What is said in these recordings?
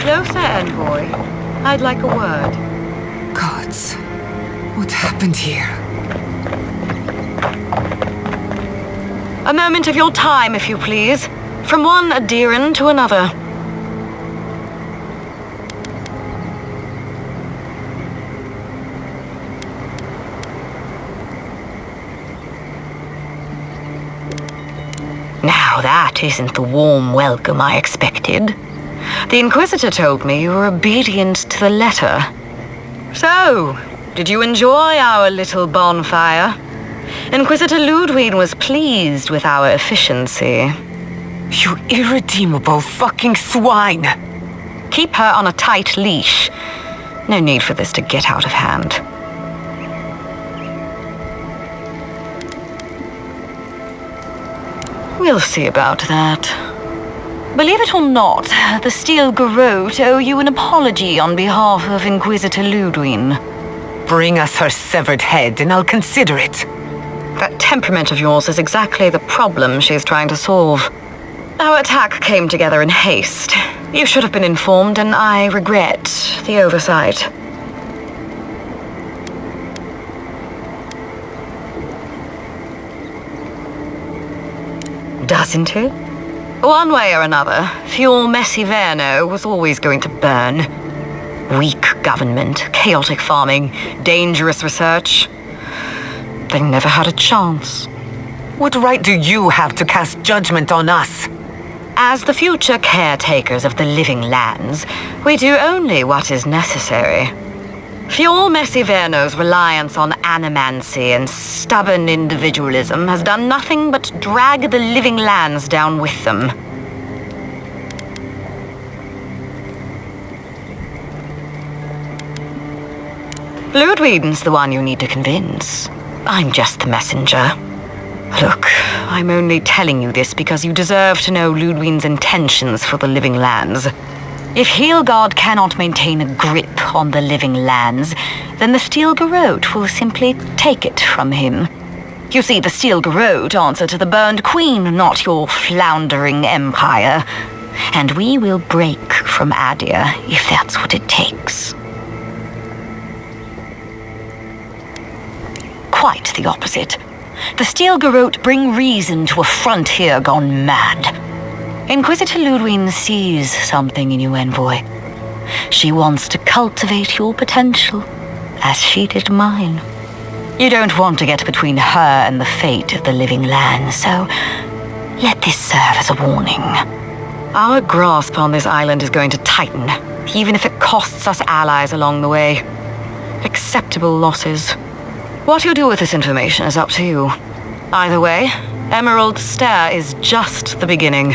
Closer, envoy. I'd like a word. Gods, what happened here? A moment of your time, if you please. From one adherent to another. Now that isn't the warm welcome I expected. The Inquisitor told me you were obedient to the letter. So, did you enjoy our little bonfire? Inquisitor Ludwig was pleased with our efficiency. You irredeemable fucking swine! Keep her on a tight leash. No need for this to get out of hand. We'll see about that. Believe it or not, the Steel Garrote owe you an apology on behalf of Inquisitor Ludwig. Bring us her severed head and I'll consider it. That temperament of yours is exactly the problem she's trying to solve. Our attack came together in haste. You should have been informed, and I regret the oversight. Doesn't it? One way or another, Fuel Messiverno was always going to burn. Weak government, chaotic farming, dangerous research. They never had a chance. What right do you have to cast judgment on us? As the future caretakers of the living lands, we do only what is necessary. Fuel Messiverno's reliance on animancy and stubborn individualism has done nothing but drag the living lands down with them. Ludwig's the one you need to convince. I'm just the messenger. Look, I'm only telling you this because you deserve to know Ludwig's intentions for the living lands. If Heelgard cannot maintain a grip on the living lands, then the Steel Garrote will simply take it from him. You see, the Steel Garrote answer to the Burned Queen, not your floundering empire. And we will break from Adia if that's what it takes. Quite the opposite. The Steel Garrote bring reason to a frontier gone mad. Inquisitor Ludwig sees something in you, envoy. She wants to cultivate your potential, as she did mine. You don't want to get between her and the fate of the living land, so let this serve as a warning. Our grasp on this island is going to tighten, even if it costs us allies along the way. Acceptable losses. What you do with this information is up to you. Either way, Emerald Stair is just the beginning.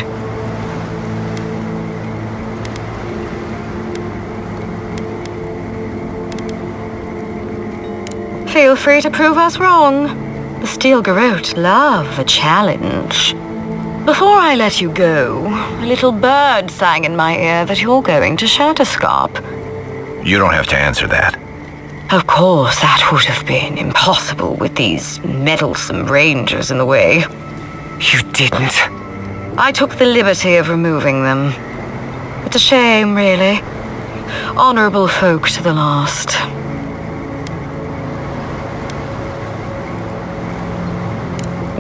Feel free to prove us wrong. The Steel Garrote love a challenge. Before I let you go, a little bird sang in my ear that you're going to Shatterscarp. You don't have to answer that. Of course, that would have been impossible with these meddlesome rangers in the way. You didn't. I took the liberty of removing them. It's a shame, really. Honorable folk to the last.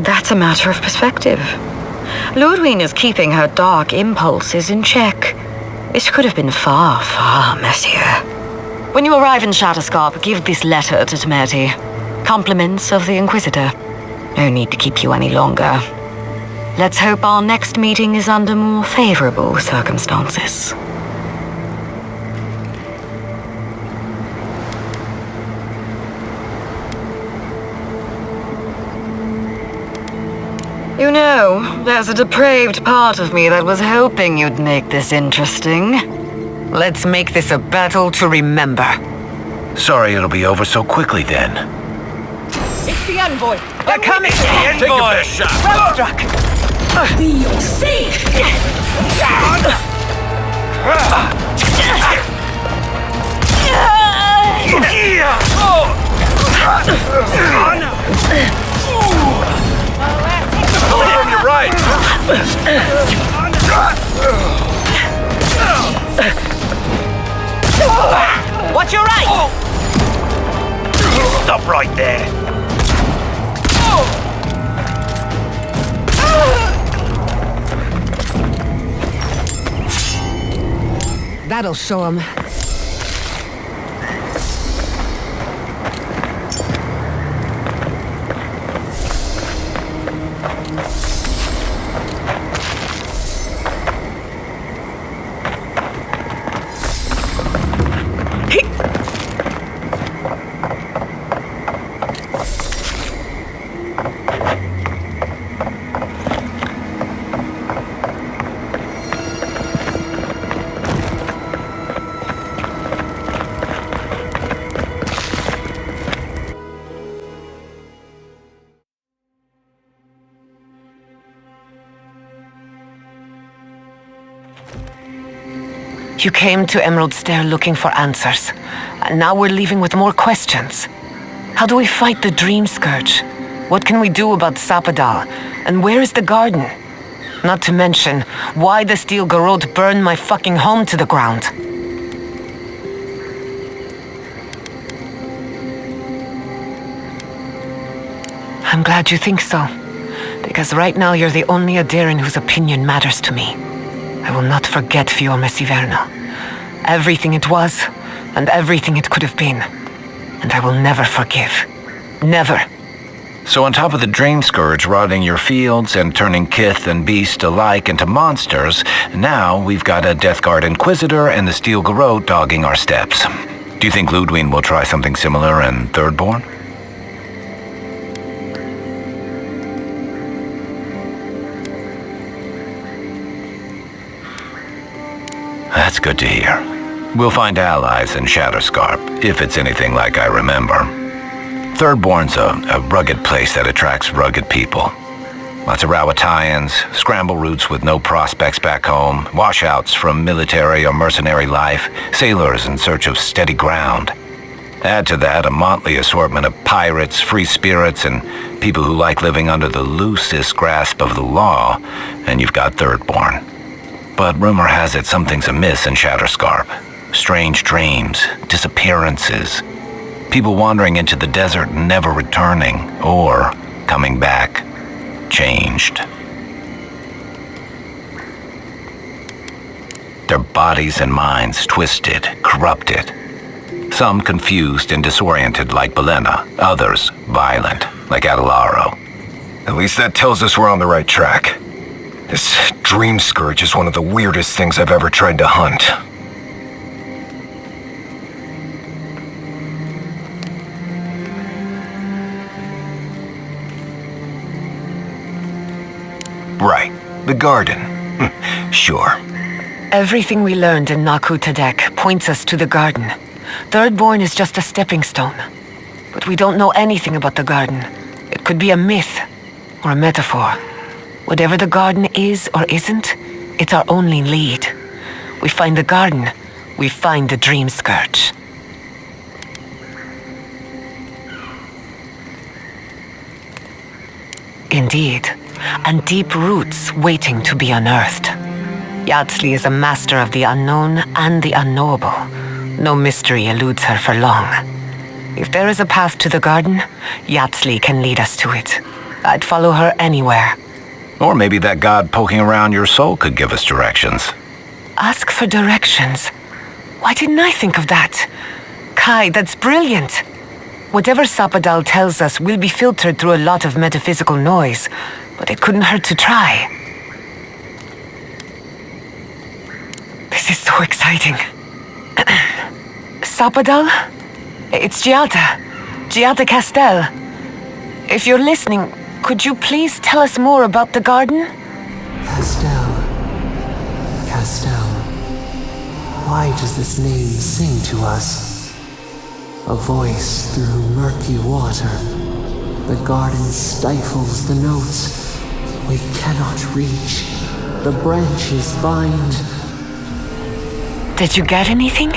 That's a matter of perspective. Ludwig is keeping her dark impulses in check. This could have been far, far messier. When you arrive in Shatterscarp, give this letter to Temerty. Compliments of the Inquisitor. No need to keep you any longer. Let's hope our next meeting is under more favorable circumstances. You know, there's a depraved part of me that was hoping you'd make this interesting. Let's make this a battle to remember. Sorry it'll be over so quickly then. It's the envoy! They're coming! Take your best shot! Sunstruck! Be your sake! From your right! Watch your right! Stop right there. That'll show him. You came to Emerald Stair looking for answers, and now we're leaving with more questions. How do we fight the Dream Scourge? What can we do about Sapadal? And where is the garden? Not to mention, why the Steel Garrote burned my fucking home to the ground. I'm glad you think so, because right now you're the only Adairan whose opinion matters to me. I will not forget Fiorme Siverna. Everything it was, and everything it could have been. And I will never forgive. Never. So on top of the Dream Scourge rotting your fields and turning kith and beast alike into monsters, now we've got a Death Guard Inquisitor and the Steel Garrote dogging our steps. Do you think Ludwig will try something similar in Thirdborn? That's good to hear. We'll find allies in Shatterscarp, if it's anything like I remember. Thirdborn's a rugged place that attracts rugged people. Lots of Rawatayans, scramble routes with no prospects back home, washouts from military or mercenary life, sailors in search of steady ground. Add to that a motley assortment of pirates, free spirits, and people who like living under the loosest grasp of the law, and you've got Thirdborn. But rumor has it something's amiss in Shatterscarp. Strange dreams, disappearances, people wandering into the desert and never returning, or coming back, changed. Their bodies and minds twisted, corrupted. Some confused and disoriented like Belena, others violent like Adelaro. At least that tells us we're on the right track. This Dream Scourge is one of the weirdest things I've ever tried to hunt. Right, the garden. Sure. Everything we learned in Naku Tadek points us to the garden. Thirdborn is just a stepping stone. But we don't know anything about the garden. It could be a myth or a metaphor. Whatever the garden is or isn't, it's our only lead. We find the garden, we find the Dream Scourge. Indeed, and deep roots waiting to be unearthed. Yardsley is a master of the unknown and the unknowable. No mystery eludes her for long. If there is a path to the garden, Yardsley can lead us to it. I'd follow her anywhere. Or maybe that god poking around your soul could give us directions. Ask for directions. Why didn't I think of that? Kai, that's brilliant. Whatever Sapadal tells us will be filtered through a lot of metaphysical noise, but it couldn't hurt to try. This is so exciting. Sapadal? It's Giada Castell. If you're listening, could you please tell us more about the garden? Castell. Why does this name sing to us? A voice through murky water. The garden stifles the notes. We cannot reach. The branches bind. Did you get anything?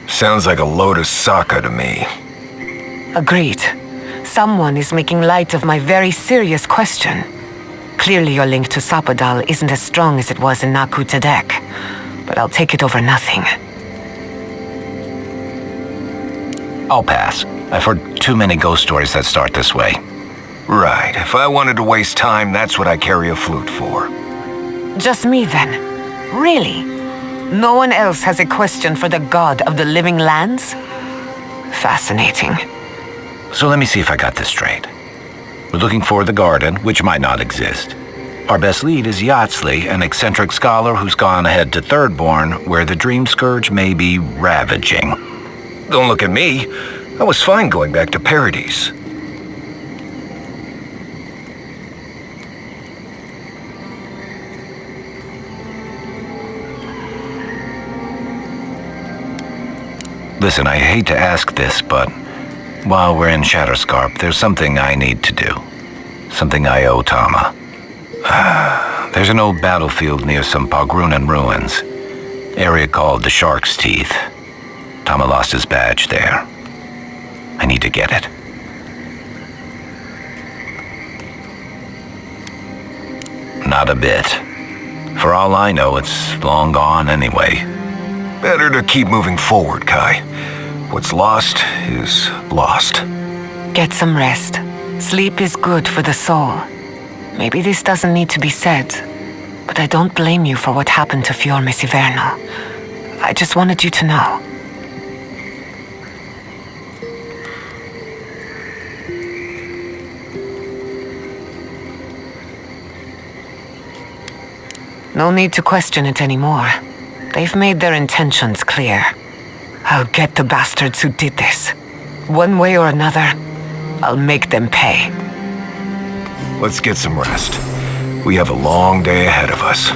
Sounds like a load of Sokka to me. Agreed. Someone is making light of my very serious question. Clearly your link to Sapadal isn't as strong as it was in Naku Tedek, but I'll take it over nothing. I'll pass. I've heard too many ghost stories that start this way. Right. If I wanted to waste time, that's what I carry a flute for. Just me then? Really? No one else has a question for the god of the living lands? Fascinating. So let me see if I got this straight. We're looking for the garden, which might not exist. Our best lead is Yatsley, an eccentric scholar who's gone ahead to Thirdborn, where the Dream Scourge may be ravaging. Don't look at me. I was fine going back to Paradise. Listen, I hate to ask this, but while we're in Shatterscarp, there's something I need to do. Something I owe Tama. There's an old battlefield near some Pogrunan ruins. Area called the Shark's Teeth. Tama lost his badge there. I need to get it. Not a bit. For all I know, it's long gone anyway. Better to keep moving forward, Kai. What's lost is lost. Get some rest. Sleep is good for the soul. Maybe this doesn't need to be said, but I don't blame you for what happened to Fiormis Ivernal. I just wanted you to know. No need to question it anymore. They've made their intentions clear. I'll get the bastards who did this. One way or another, I'll make them pay. Let's get some rest. We have a long day ahead of us.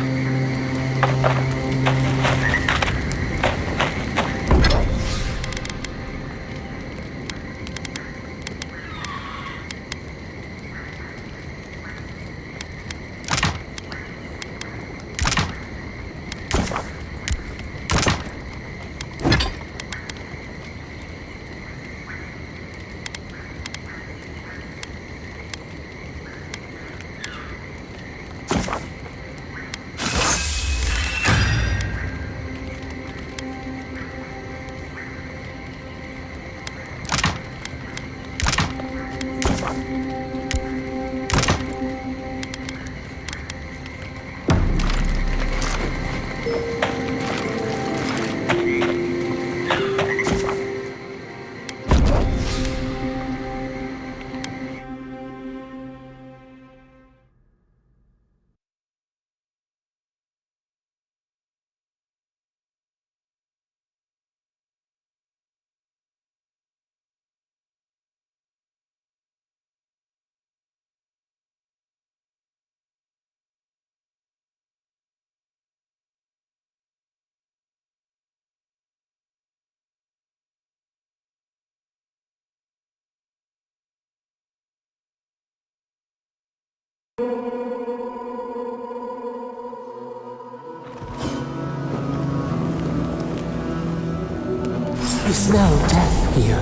You smell death here.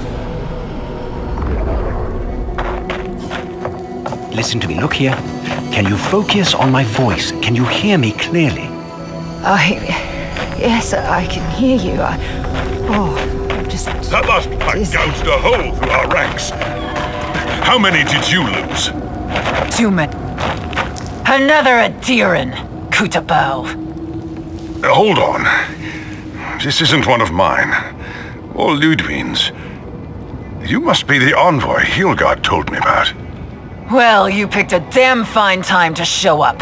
Listen to me, look here. Can you focus on my voice? Can you hear me clearly? Yes, I can hear you. I'm just... That last pack gouged a hole through our ranks. How many did you lose? 2 men. Another Adiran, Kutabao. Hold on. This isn't one of mine. Or Ludwig's. You must be the envoy Hilgard told me about. Well, you picked a damn fine time to show up.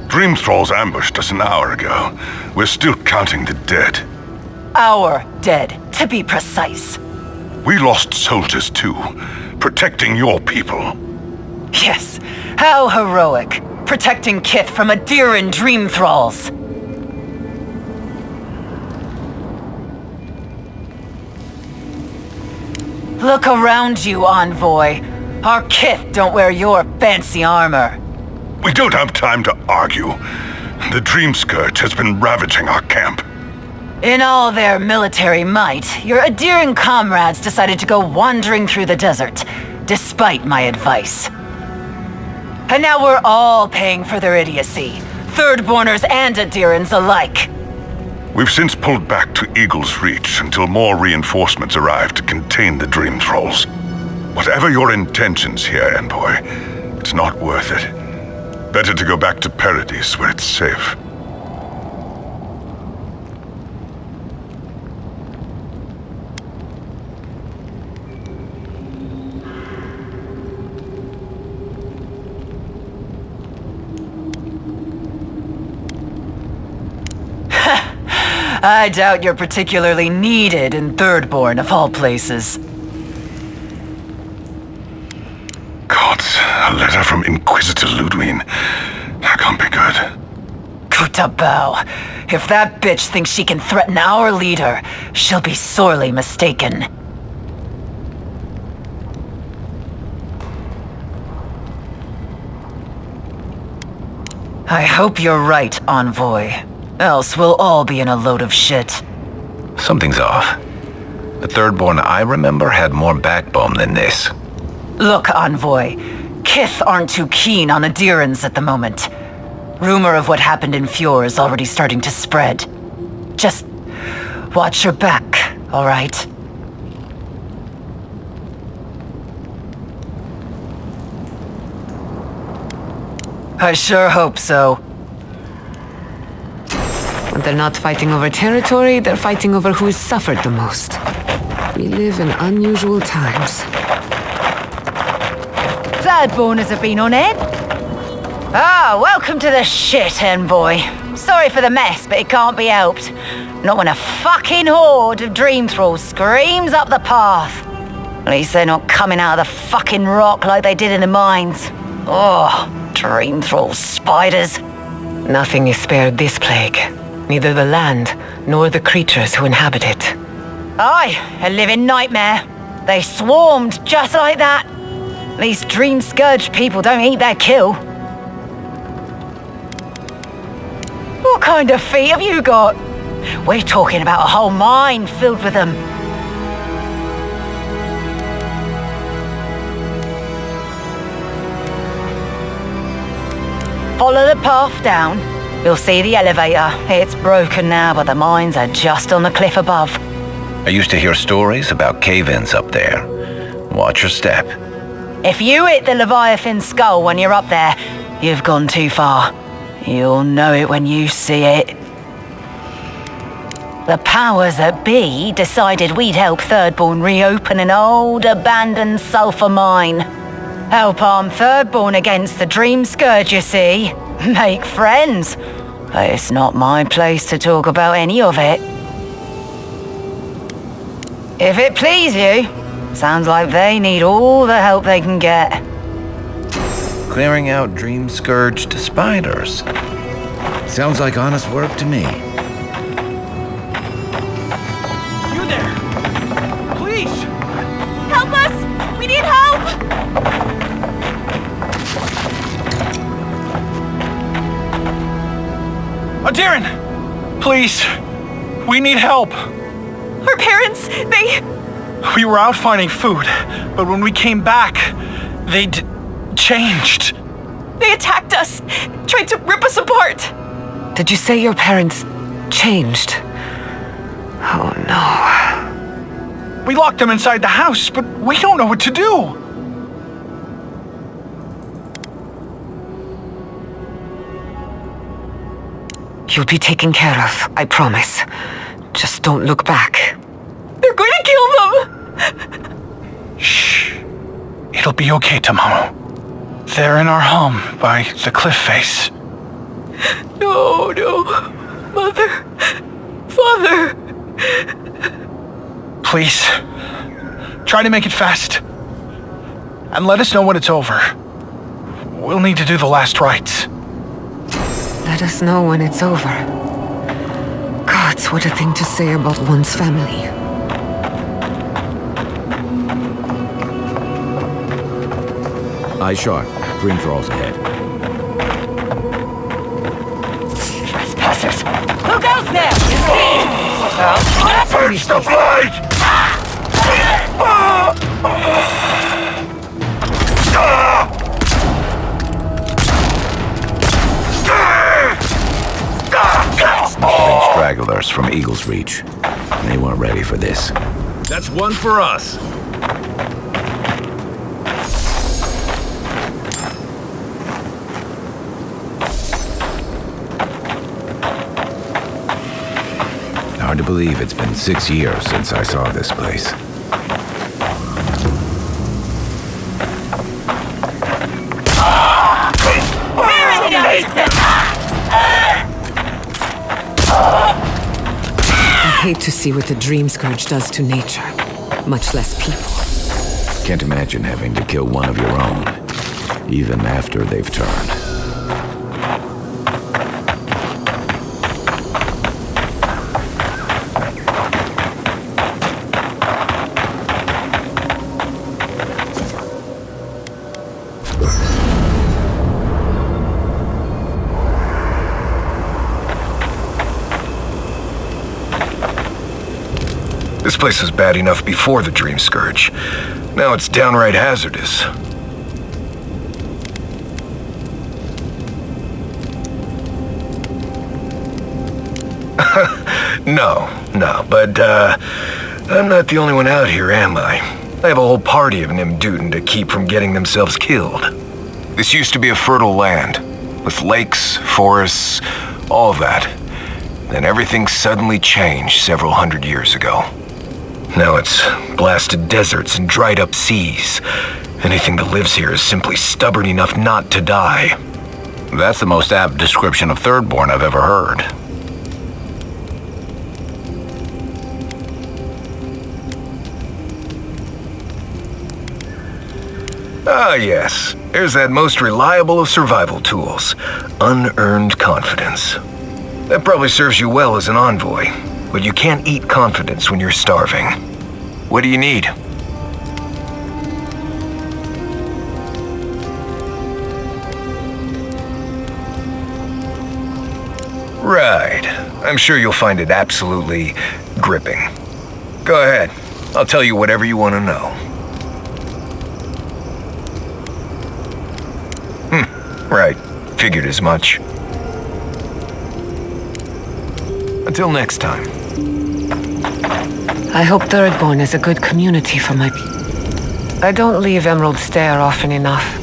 Dream Thralls ambushed us an hour ago. We're still counting the dead. Our dead, to be precise. We lost soldiers too, protecting your people. Yes, how heroic. Protecting Kith from Adiran dream thralls. Look around you, envoy. Our Kith don't wear your fancy armor. We don't have time to argue. The Dream Scourge has been ravaging our camp. In all their military might, your Adiran comrades decided to go wandering through the desert, despite my advice. And now we're all paying for their idiocy, Thirdborners and Adirans alike. We've since pulled back to Eagle's Reach until more reinforcements arrive to contain the Dream Thralls. Whatever your intentions here, Envoy, it's not worth it. Better to go back to Paradise where it's safe. I doubt you're particularly needed in Thirdborn of all places. Gods, a letter from Inquisitor Ludwig. That can't be good. Kutabao. If that bitch thinks she can threaten our leader, she'll be sorely mistaken. I hope you're right, Envoy. Else we'll all be in a load of shit. Something's off. The Thirdborn I remember had more backbone than this. Look, Envoy. Kith aren't too keen on Adirans at the moment. Rumor of what happened in Fjord is already starting to spread. Just watch your back, all right? I sure hope so. When they're not fighting over territory, they're fighting over who's suffered the most. We live in unusual times. Thirdborners have been on it. Ah, welcome to the shit, Envoy. Sorry for the mess, but it can't be helped. Not when a fucking horde of Dream Thralls screams up the path. At least they're not coming out of the fucking rock like they did in the mines. Oh, Dream Thrall spiders. Nothing is spared this plague. Neither the land, nor the creatures who inhabit it. Aye, a living nightmare. They swarmed just like that. These Dream Scourge people don't eat their kill. What kind of feet have you got? We're talking about a whole mine filled with them. Follow the path down. You'll see the elevator. It's broken now, but the mines are just on the cliff above. I used to hear stories about cave-ins up there. Watch your step. If you hit the Leviathan skull when you're up there, you've gone too far. You'll know it when you see it. The powers that be decided we'd help Thirdborn reopen an old, abandoned sulfur mine. Help arm Thirdborn against the Dream Scourge, you see. Make friends. But it's not my place to talk about any of it. If it please you, sounds like they need all the help they can get. Clearing out dream-scourged spiders. Sounds like honest work to me. You there! Please! Help us! We need help! Adiran! Please! We need help! Our parents, We were out finding food, but when we came back, they'd changed. They attacked us, tried to rip us apart. Did you say your parents changed? Oh no. We locked them inside the house, but we don't know what to do. You'll be taken care of, I promise. Just don't look back. They're going to kill them! Shh. It'll be okay tomorrow. They're in our home by the cliff face. No. Mother. Father. Please. Try to make it fast. And let us know when it's over. We'll need to do the last rites. Let us know when it's over. Gods, what a thing to say about one's family. Eyes sharp. Dream Thralls ahead. Let's finish this. Stragglers from Eagle's Reach. They weren't ready for this. That's one for us. Hard to believe it's been 6 years since I saw this place. I hate to see what the Dream Scourge does to nature, much less people. Can't imagine having to kill one of your own, even after they've turned. This place was bad enough before the Dream Scourge. Now it's downright hazardous. No, but I'm not the only one out here, am I? I have a whole party of Nimdutin to keep from getting themselves killed. This used to be a fertile land, with lakes, forests, all of that. Then everything suddenly changed several hundred years ago. Now it's blasted deserts and dried up seas. Anything that lives here is simply stubborn enough not to die. That's the most apt description of Thirdborn I've ever heard. Ah, yes. There's that most reliable of survival tools. Unearned confidence. That probably serves you well as an envoy, but you can't eat confidence when you're starving. What do you need? Right. I'm sure you'll find it absolutely gripping. Go ahead. I'll tell you whatever you want to know. Right. Figured as much. Until next time. I hope Thirdborn is a good community for my people. I don't leave Emerald Stair often enough.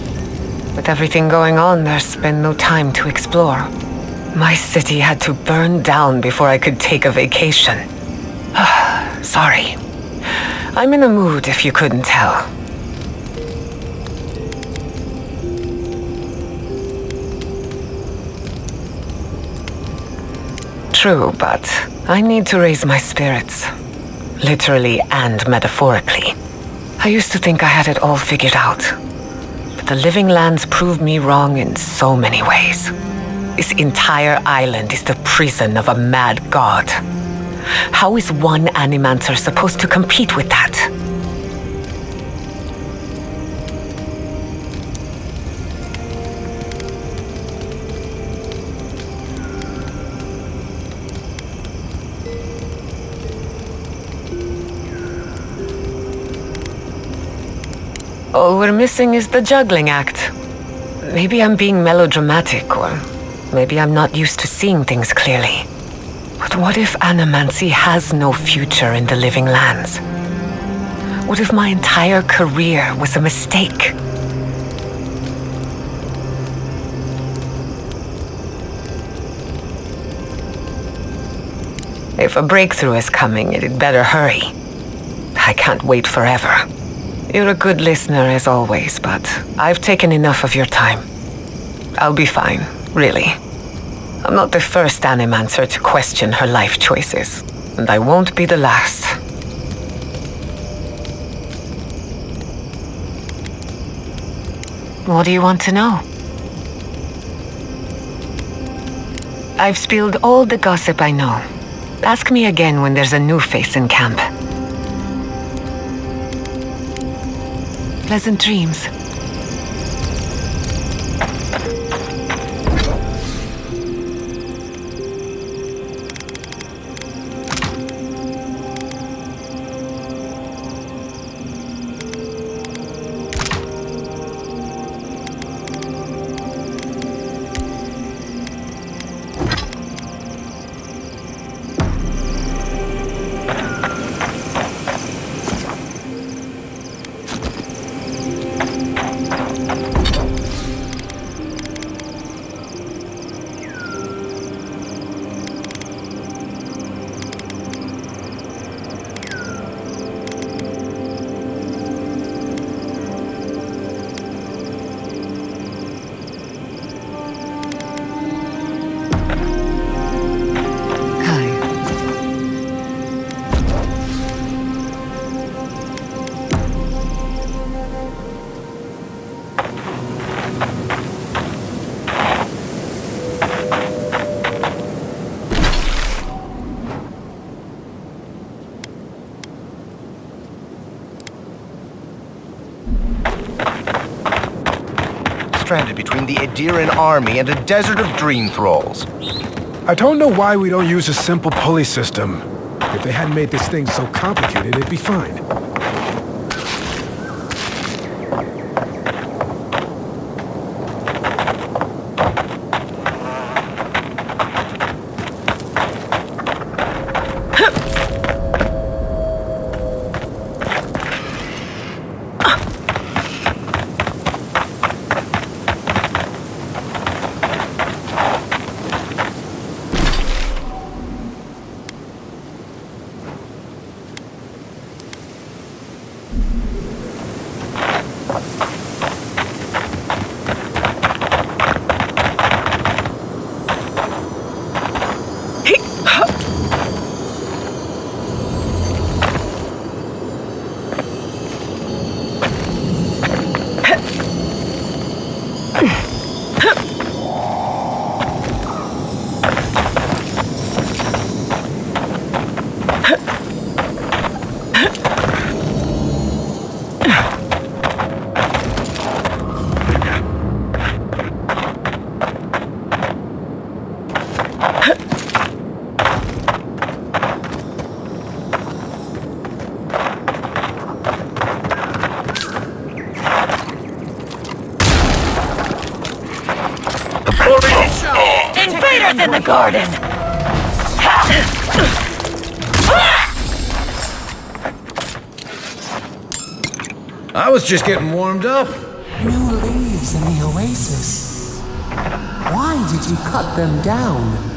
With everything going on, there's been no time to explore. My city had to burn down before I could take a vacation. Sorry. I'm in a mood, if you couldn't tell. True, but I need to raise my spirits. Literally and metaphorically. I used to think I had it all figured out. But the Living Lands proved me wrong in so many ways. This entire island is the prison of a mad god. How is one Animancer supposed to compete with that? All we're missing is the juggling act. Maybe I'm being melodramatic, or maybe I'm not used to seeing things clearly. But what if Animancy has no future in the Living Lands? What if my entire career was a mistake? If a breakthrough is coming, it'd better hurry. I can't wait forever. You're a good listener as always, but I've taken enough of your time. I'll be fine, really. I'm not the first Animancer to question her life choices, and I won't be the last. What do you want to know? I've spilled all the gossip I know. Ask me again when there's a new face in camp. Pleasant dreams. stranded between the Adiran army and a desert of dream thralls. I don't know why we don't use a simple pulley system. If they hadn't made this thing so complicated, it'd be fine. Invaders in the garden! I was just getting warmed up. New leaves in the oasis. Why did you cut them down?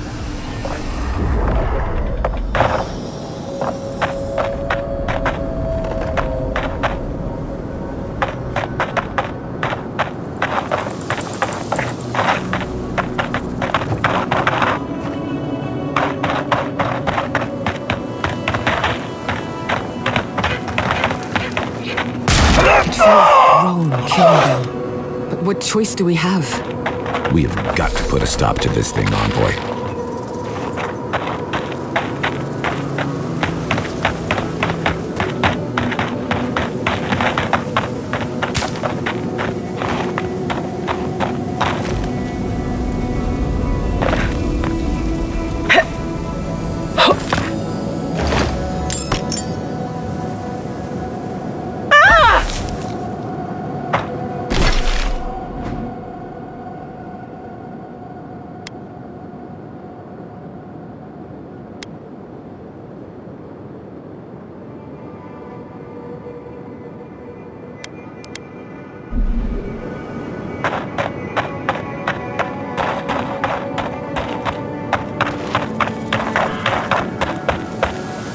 Rome killed them. But what choice do we have? We have got to put a stop to this thing, Envoy.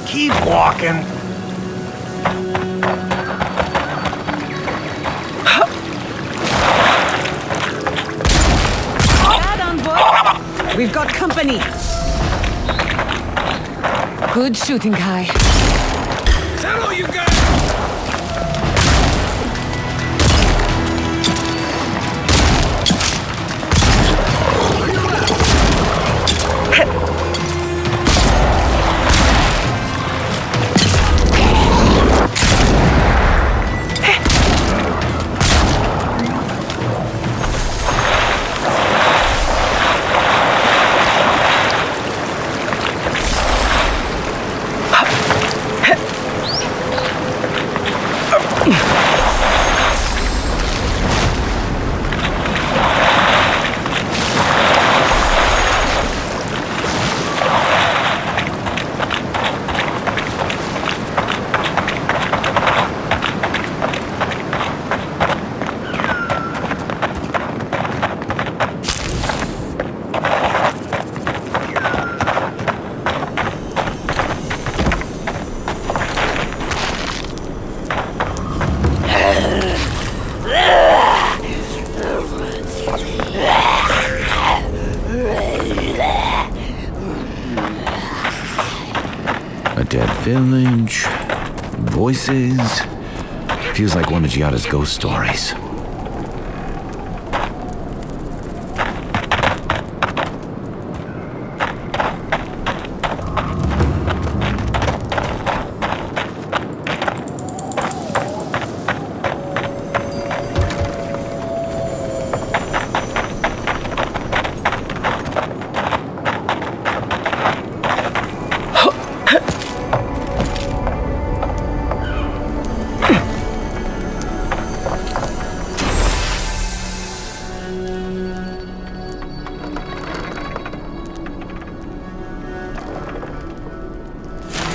Keep walking. We've got company. Good shooting, Kai. Settle, you guys! A dead village, voices. Feels like one of Giada's ghost stories.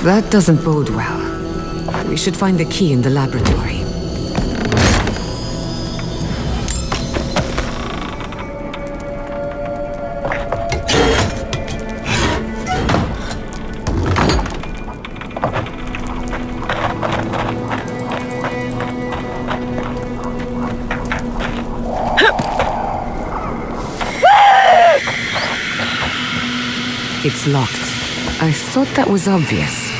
That doesn't bode well. We should find the key in the laboratory. It's locked. I thought that was obvious.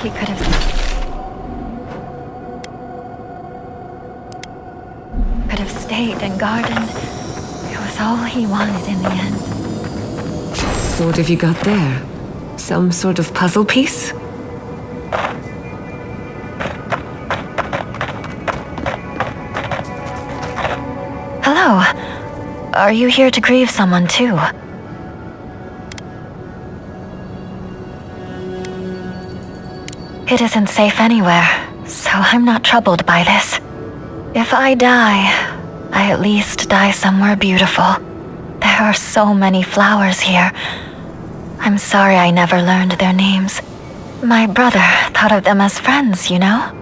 he could have stayed and gardened. It was all he wanted in the end. What have you got there? Some sort of puzzle piece? Hello. Are you here to grieve someone too? It isn't safe anywhere, so I'm not troubled by this. If I die, I at least die somewhere beautiful. There are so many flowers here. I'm sorry I never learned their names. My brother thought of them as friends, you know?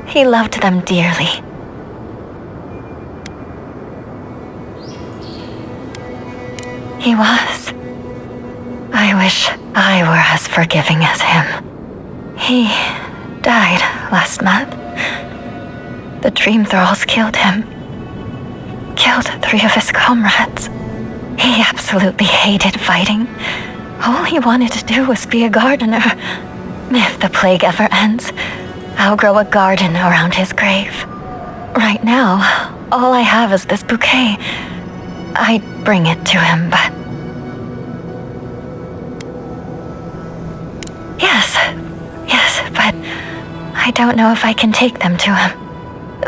He loved them dearly. He was. I wish I were as forgiving as him. He died last month. The dream thralls killed him. Killed 3 of his comrades. He absolutely hated fighting. All he wanted to do was be a gardener. If the plague ever ends, I'll grow a garden around his grave. Right now, all I have is this bouquet. I'd bring it to him, but... Yes, but I don't know if I can take them to him.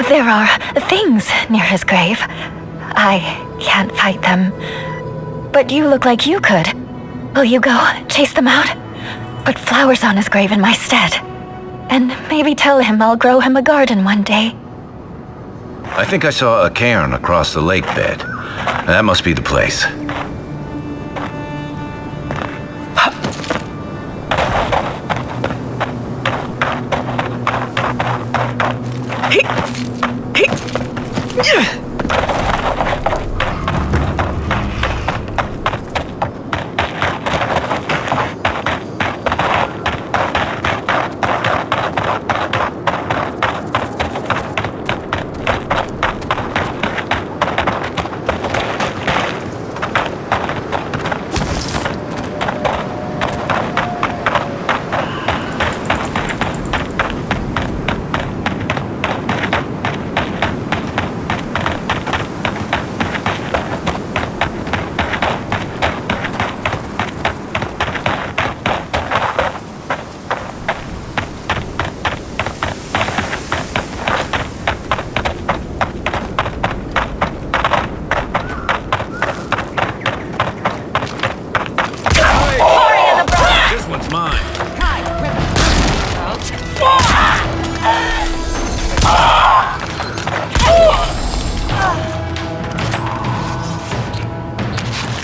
There are things near his grave. I can't fight them. But you look like you could. Will you go chase them out? Put flowers on his grave in my stead. And maybe tell him I'll grow him a garden one day. I think I saw a cairn across the lake bed. That must be the place.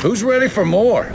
Who's ready for more?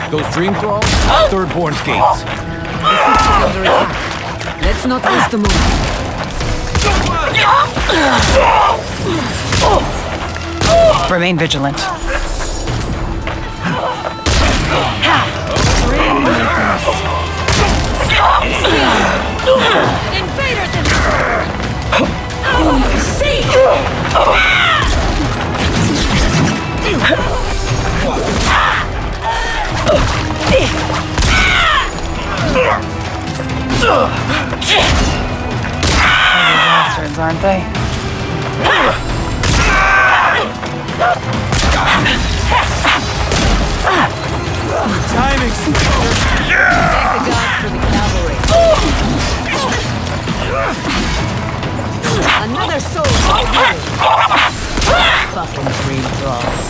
Those dream thralls? Thirdborn's gates. Let's not waste a moment. Remain vigilant. Invaders Seek! Bastards, aren't they? Timing! Thank the gods for the cavalry. Another soul already. Fucking dream thralls.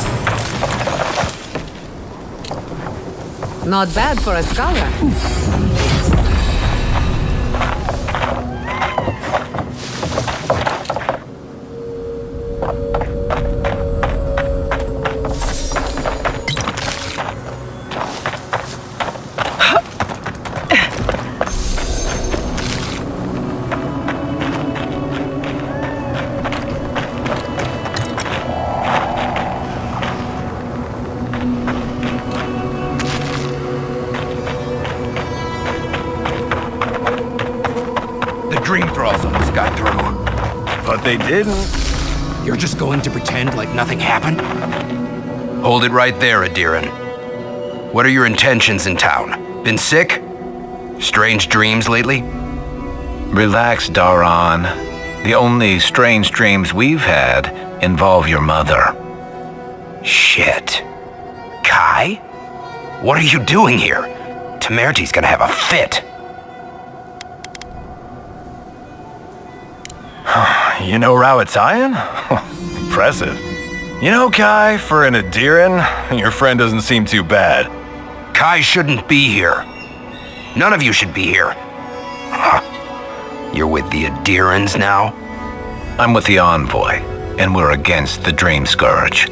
Not bad for a scholar. Dream thralls almost got through. But they didn't. You're just going to pretend like nothing happened? Hold it right there, Adiran. What are your intentions in town? Been sick? Strange dreams lately? Relax, Daran. The only strange dreams we've had involve your mother. Shit. Kai? What are you doing here? Temerty's gonna have a fit. You know Rawatayan? Impressive. You know, Kai, for an Adiran, your friend doesn't seem too bad. Kai shouldn't be here. None of you should be here. Huh. You're with the Adirans now? I'm with the Envoy, and we're against the Dream Scourge.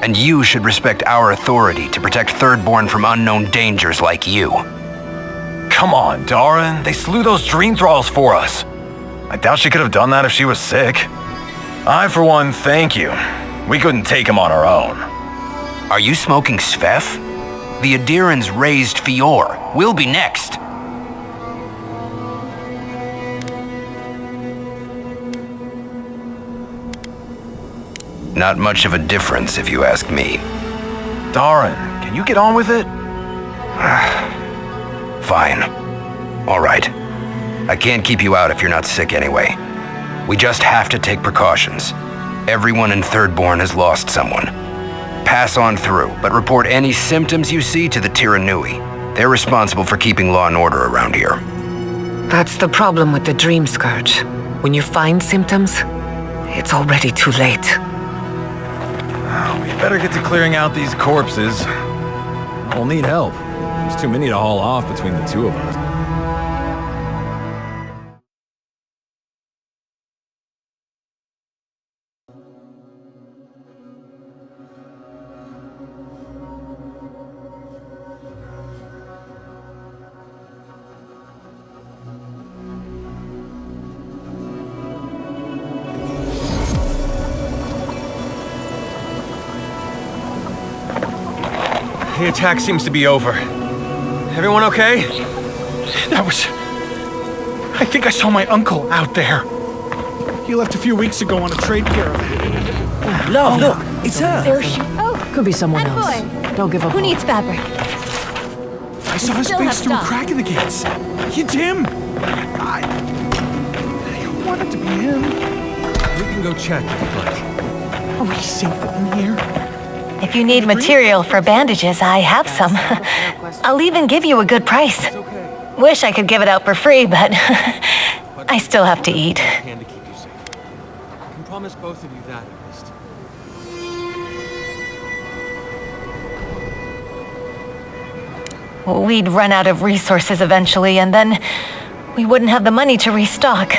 And you should respect our authority to protect Thirdborn from unknown dangers like you. Come on, Daran. They slew those dream thralls for us. I doubt she could have done that if she was sick. I, for one, thank you. We couldn't take him on our own. Are you smoking Svef? The Adirans raised Fior. We'll be next. Not much of a difference, if you ask me. Daran, can you get on with it? Fine. All right. I can't keep you out if you're not sick anyway. We just have to take precautions. Everyone in Thirdborn has lost someone. Pass on through, but report any symptoms you see to the Tiranui. They're responsible for keeping law and order around here. That's the problem with the Dream Scourge. When you find symptoms, it's already too late. We better get to clearing out these corpses. We'll need help. There's too many to haul off between the two of us. The attack seems to be over. Everyone okay? I think I saw my uncle out there. He left a few weeks ago on a trade caravan. Love, look, it's her. There she... Oh, Could be someone that else. boy. Don't give up. Who needs fabric? I saw his still face have through a stock. crack in the gates. It's him. I want it to be him. We can go check if you'd like. Are we safe in here? If you need material for bandages, I have some. I'll even give you a good price. Wish I could give it out for free, but I still have to eat. Can to keep you safe. I can promise both of you that at least. We'd run out of resources eventually, and then we wouldn't have the money to restock.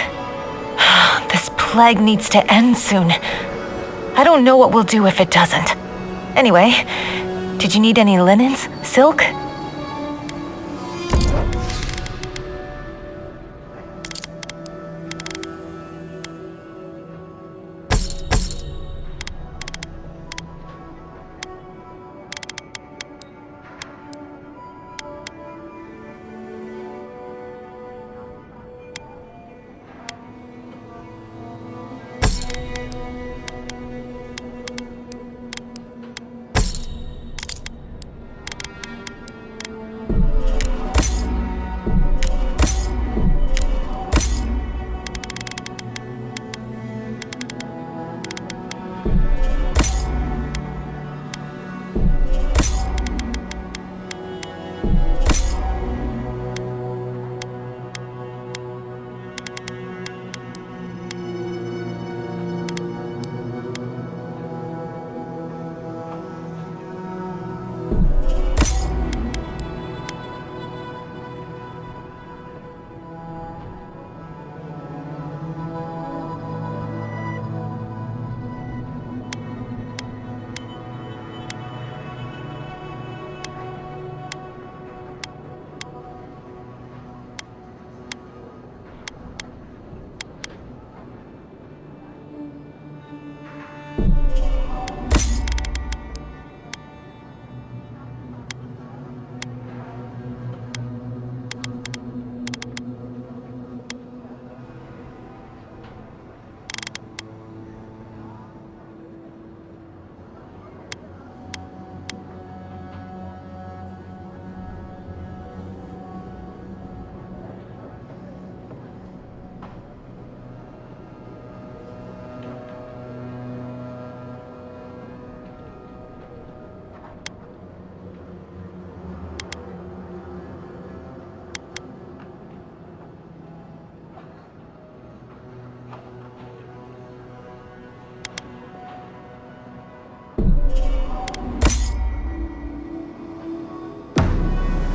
This plague needs to end soon. I don't know what we'll do if it doesn't. Anyway, did you need any linens? Silk?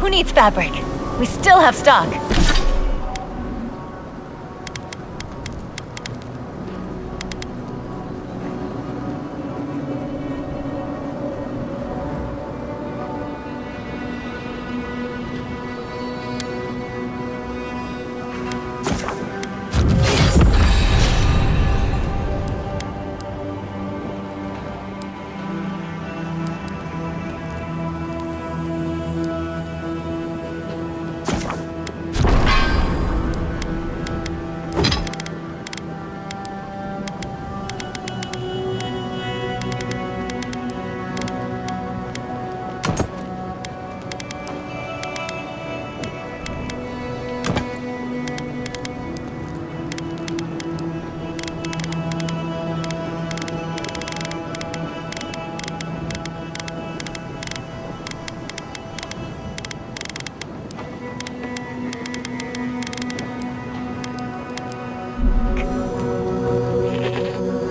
Who needs fabric? We still have stock.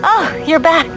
Oh, you're back.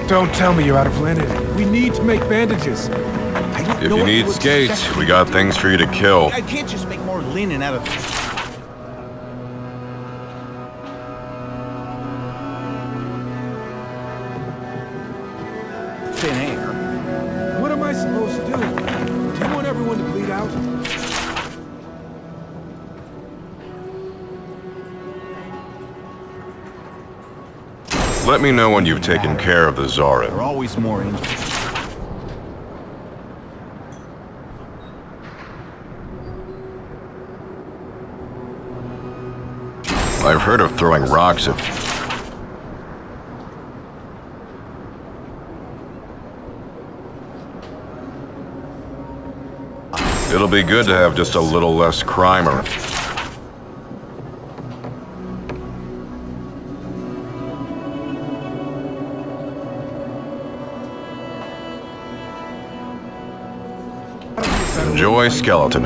Don't tell me you're out of linen. We need to make bandages. If you need skates, we got things for you to kill. I can't just make more linen out of... thin air. What am I supposed to do? Do you want everyone to bleed out? Let me know when you've taken care of the Zara. There are always more injuries. I've heard of throwing rocks at... It'll be good to have just a little less crime around. Enjoy, skeleton.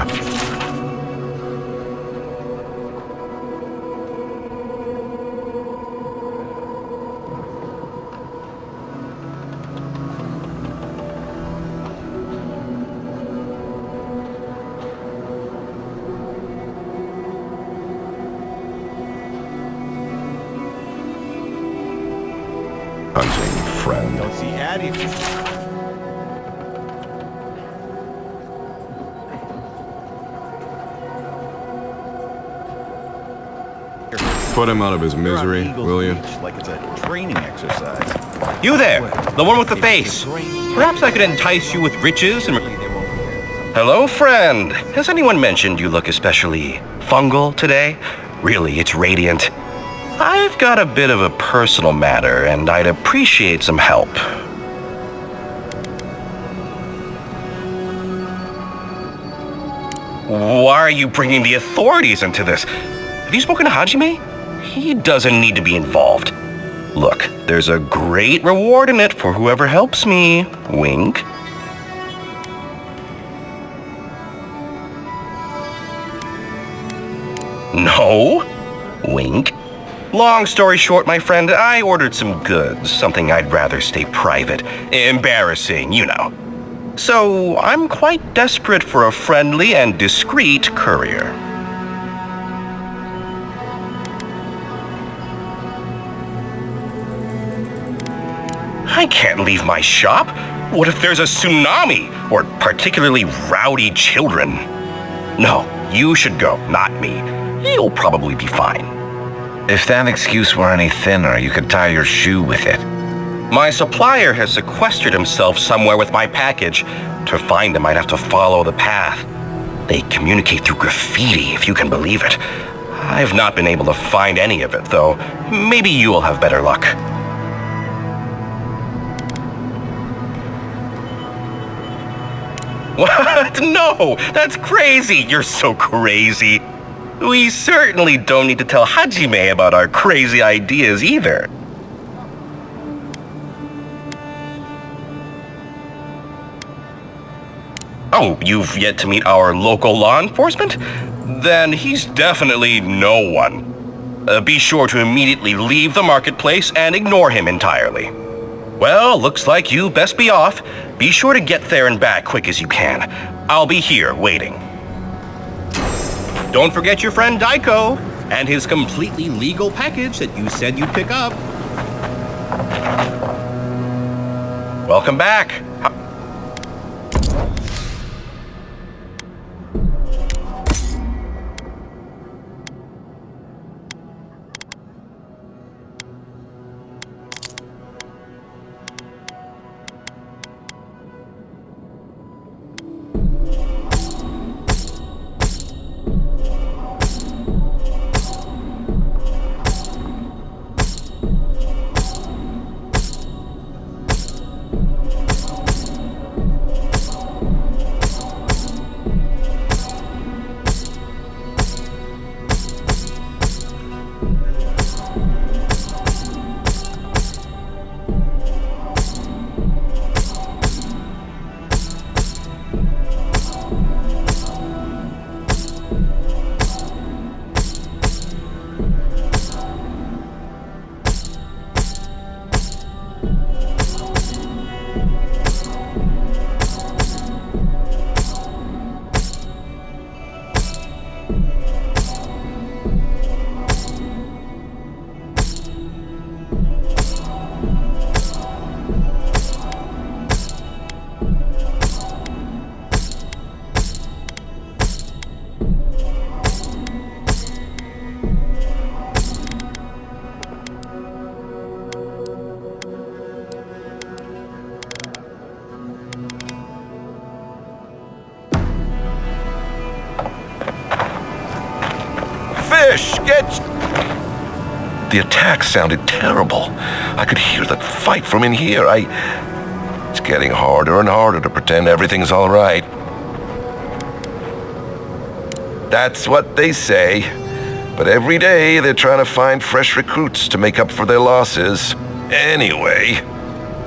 Hunting friend. Don't see Addie. Put him out of his misery, will you? Like it's a training exercise. You there, the one with the face. Perhaps I could entice you with riches and... Hello, friend. Has anyone mentioned you look especially fungal today? Really, it's radiant. I've got a bit of a personal matter, and I'd appreciate some help. Why are you bringing the authorities into this? Have you spoken to Hajime? He doesn't need to be involved. Look, there's a great reward in it for whoever helps me. Wink. No. Wink. Long story short, my friend, I ordered some goods, something I'd rather stay private. Embarrassing, you know. So, I'm quite desperate for a friendly and discreet courier. I can't leave my shop. What if there's a tsunami, or particularly rowdy children? No, you should go, not me. You'll probably be fine. If that excuse were any thinner, you could tie your shoe with it. My supplier has sequestered himself somewhere with my package. To find him, I'd have to follow the path. They communicate through graffiti, if you can believe it. I've not been able to find any of it, though. Maybe you'll have better luck. What? No! That's crazy! You're so crazy. We certainly don't need to tell Hajime about our crazy ideas either. Oh, you've yet to meet our local law enforcement? Then he's definitely no one. Be sure to immediately leave the marketplace and ignore him entirely. Well, looks like you best be off. Be sure to get there and back quick as you can. I'll be here waiting. Don't forget your friend Daiko and his completely legal package that you said you'd pick up. Welcome back. Fish, get... The attack sounded terrible. I could hear the fight from in here. It's getting harder and harder to pretend everything's all right. That's what they say. But every day they're trying to find fresh recruits to make up for their losses. Anyway,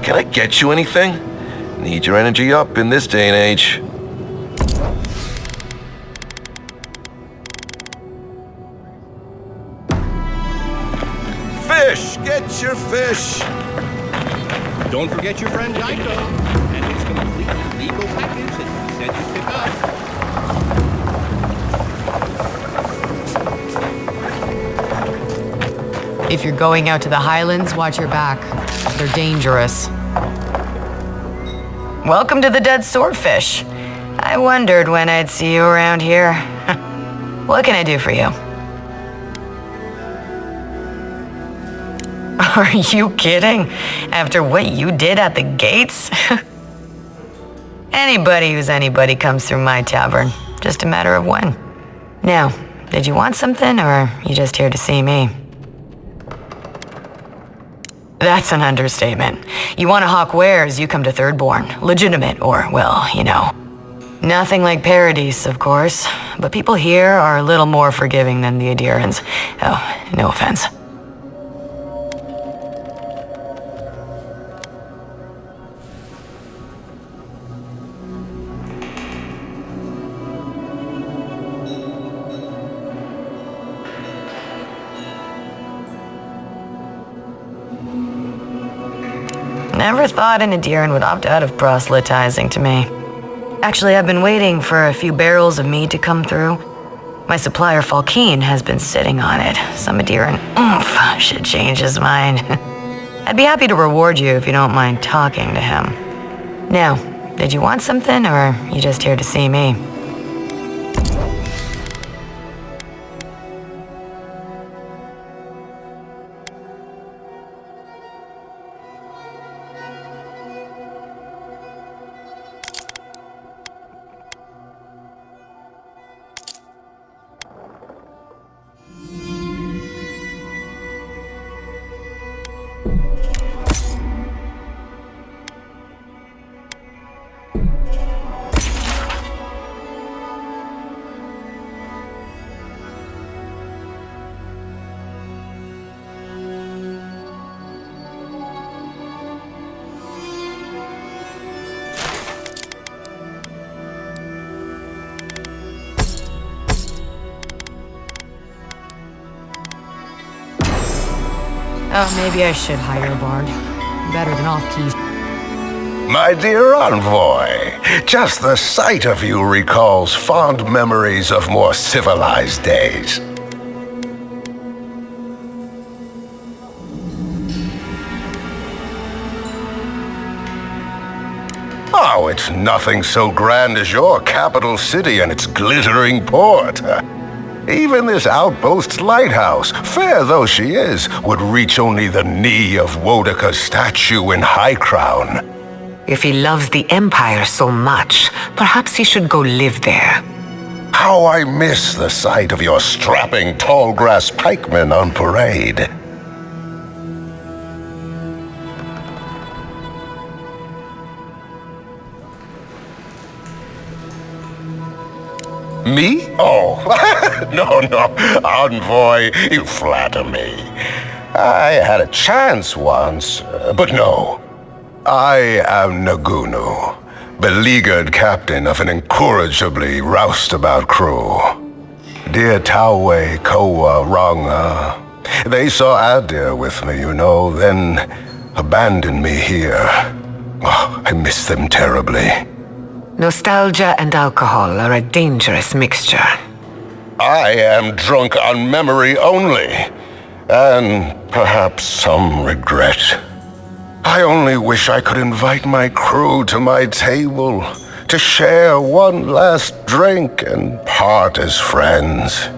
can I get you anything? Need your energy up in this day and age. Fish! Get your fish! Don't forget your friend Jaito and his completely legal package that he said you'd pick up. If you're going out to the Highlands, watch your back. They're dangerous. Welcome to the Dead Swordfish. I wondered when I'd see you around here. What can I do for you? Are you kidding? After what you did at the gates? Anybody who's anybody comes through my tavern. Just a matter of when. Now, did you want something, or are you just here to see me? That's an understatement. You want to hawk wares, you come to Thirdborn. Legitimate, or, well, you know. Nothing like Paradise, of course. But people here are a little more forgiving than the Adirans. Oh, no offense. Never thought an Adiran would opt out of proselytizing to me. Actually, I've been waiting for a few barrels of mead to come through. My supplier, Falkeen, has been sitting on it. Some Adiran should change his mind. I'd be happy to reward you if you don't mind talking to him. Now, did you want something, or are you just here to see me? Oh, maybe I should hire a bard. Better than off-key. My dear envoy, just the sight of you recalls fond memories of more civilized days. Oh, it's nothing so grand as your capital city and its glittering port. Even this outpost's lighthouse, fair though she is, would reach only the knee of Wodaka's statue in High Crown. If he loves the Empire so much, perhaps he should go live there. How I miss the sight of your strapping tall grass pikemen on parade. Me? Oh, no, envoy, you flatter me. I had a chance once, but no. I am Nagunu, beleaguered captain of an incorrigibly roustabout crew. Dear Tawe, Koa, Ranga, they saw Adir with me, you know, then abandoned me here. Oh, I miss them terribly. Nostalgia and alcohol are a dangerous mixture. I am drunk on memory only, and perhaps some regret. I only wish I could invite my crew to my table to share one last drink and part as friends.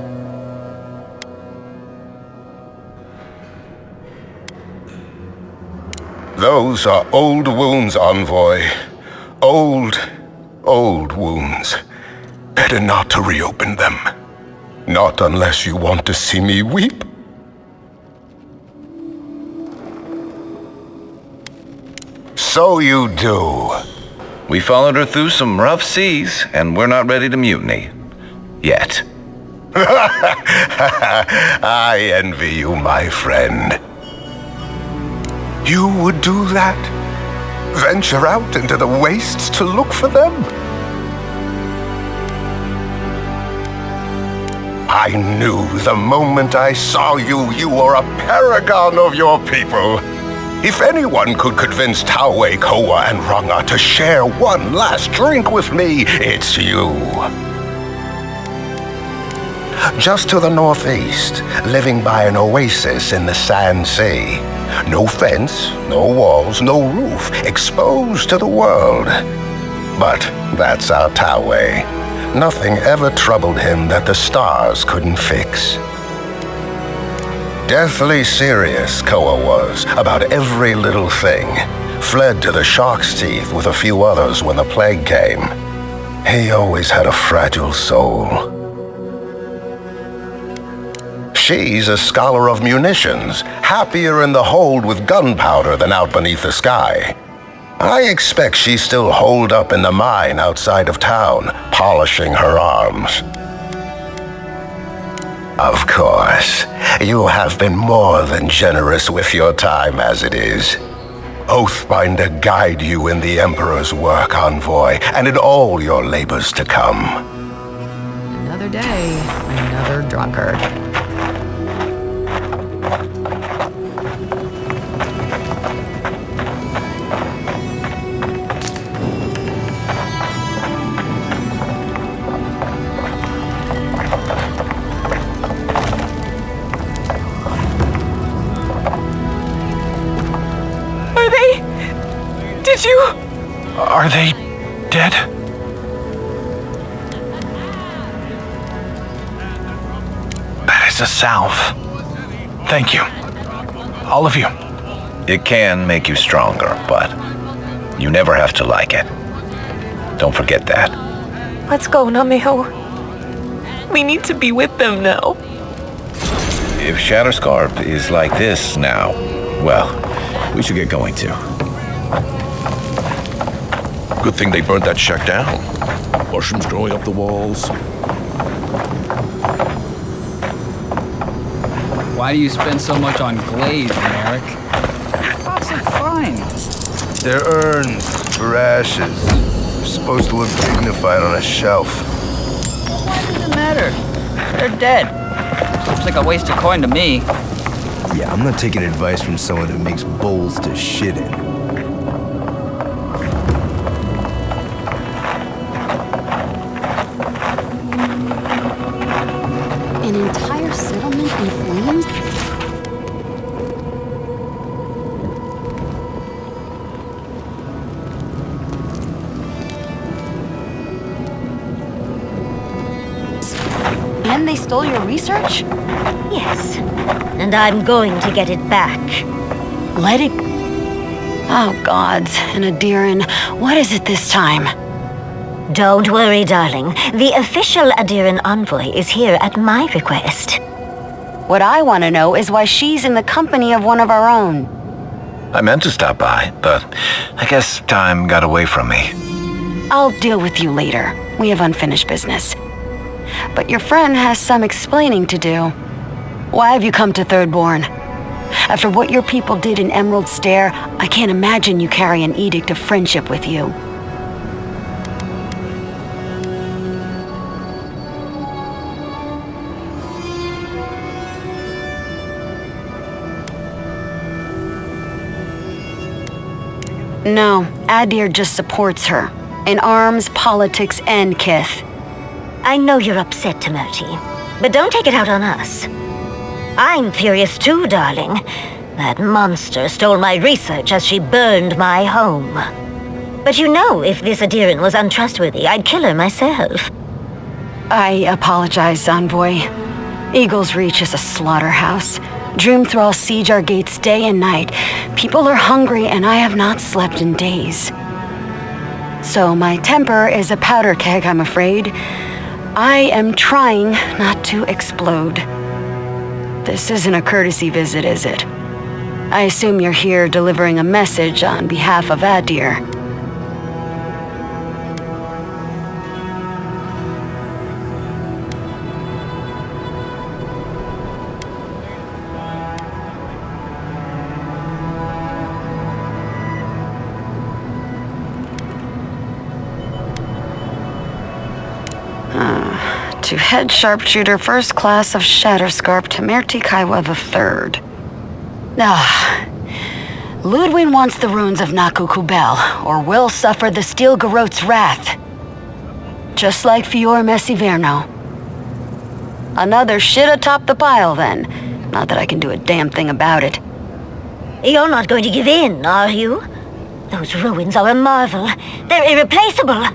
Those are old wounds, envoy. Old wounds. Better not to reopen them. Not unless you want to see me weep. So you do. We followed her through some rough seas, and we're not ready to mutiny. Yet. I envy you, my friend. You would do that? Venture out into the wastes to look for them? I knew the moment I saw you, you were a paragon of your people. If anyone could convince Tawe, Koa, and Ranga to share one last drink with me, it's you. Just to the northeast, living by an oasis in the Sand Sea. No fence, no walls, no roof, exposed to the world. But that's our Tawe. Nothing ever troubled him that the stars couldn't fix. Deathly serious, Koa was, about every little thing. Fled to the shark's teeth with a few others when the plague came. He always had a fragile soul. She's a scholar of munitions, happier in the hold with gunpowder than out beneath the sky. I expect she's still holed up in the mine outside of town, polishing her arms. Of course, you have been more than generous with your time as it is. Oathbinder guide you in the Emperor's work, Envoy, and in all your labors to come. Another day, another drunkard. Are they dead? That is a salve. Thank you. All of you. It can make you stronger, but you never have to like it. Don't forget that. Let's go, Namiho. We need to be with them now. If Shatterscarp is like this now, well, we should get going too. Good thing they burnt that shack down. Mushrooms growing up the walls. Why do you spend so much on glaze, Merrick? Thoughts are fine. They're urns for ashes. They're supposed to look dignified on a shelf. Why does it matter? They're dead. Looks like a wasted coin to me. Yeah, I'm not taking advice from someone who makes bowls to shit in. An entire settlement in flames? And they stole your research? Yes. And I'm going to get it back. Let it... Oh, gods. And Adiran, what is it this time? Don't worry, darling. The official Adiran envoy is here at my request. What I want to know is why she's in the company of one of our own. I meant to stop by, but I guess time got away from me. I'll deal with you later. We have unfinished business. But your friend has some explaining to do. Why have you come to Thirdborn? After what your people did in Emerald Stair, I can't imagine you carry an edict of friendship with you. No, Adir just supports her. In arms, politics, and kith. I know you're upset, Timoti, but don't take it out on us. I'm furious too, darling. That monster stole my research as she burned my home. But you know, if this Adiran was untrustworthy, I'd kill her myself. I apologize, Envoy. Eagle's Reach is a slaughterhouse. Dreamthrall siege our gates day and night. People are hungry, and I have not slept in days. So my temper is a powder keg, I'm afraid. I am trying not to explode. This isn't a courtesy visit, is it? I assume you're here delivering a message on behalf of Adir. To head sharpshooter first class of Shatterscarp Temerty Kaiwa III. Ludwig wants the ruins of Naku Kubel, or will suffer the Steel Garot's wrath. Just like Fior Messiverno. Another shit atop the pile, then. Not that I can do a damn thing about it. You're not going to give in, are you? Those ruins are a marvel. They're irreplaceable.